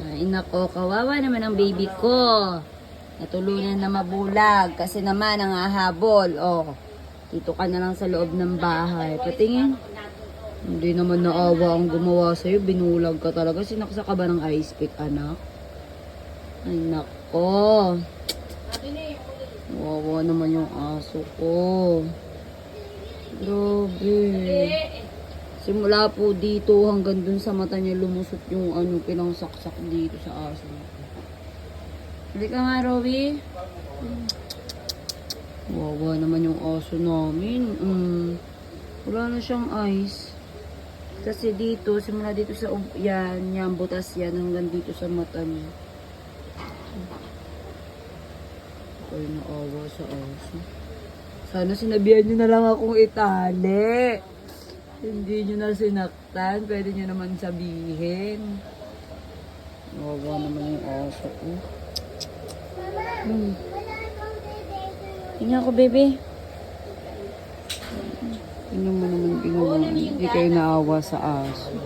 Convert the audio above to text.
Ay, nako, kawawa naman ang baby ko. Natulunan na mabulag kasi naman ang hahabol. Oh, dito ka na lang sa loob ng bahay. Patingin. Hindi naman naawa ang gumawa sa'yo. Binulag ka talaga. Sinaksa ka ba ng ice pick, anak? Ay, nako. Wawa naman yung aso ko. Grabe. Simula po dito hanggang dun sa mata niya lumusot yung pinangsaksak dito sa aso. Hindi ka nga, Rowie. Wawa naman yung aso namin. Wala na siyang eyes. Kasi dito, simula dito sa yan, butas yan hanggang dito sa mata niya. Ay, naawa sa aso. Sana sinabihan niyo na lang akong itali. Hindi niyo na sinaktan. Pwede niyo naman sabihin. Naawa naman yung aso ko. Tingnan ko, baby. Tingnan mo naman ginawa. Hindi kayo naawa sa aso.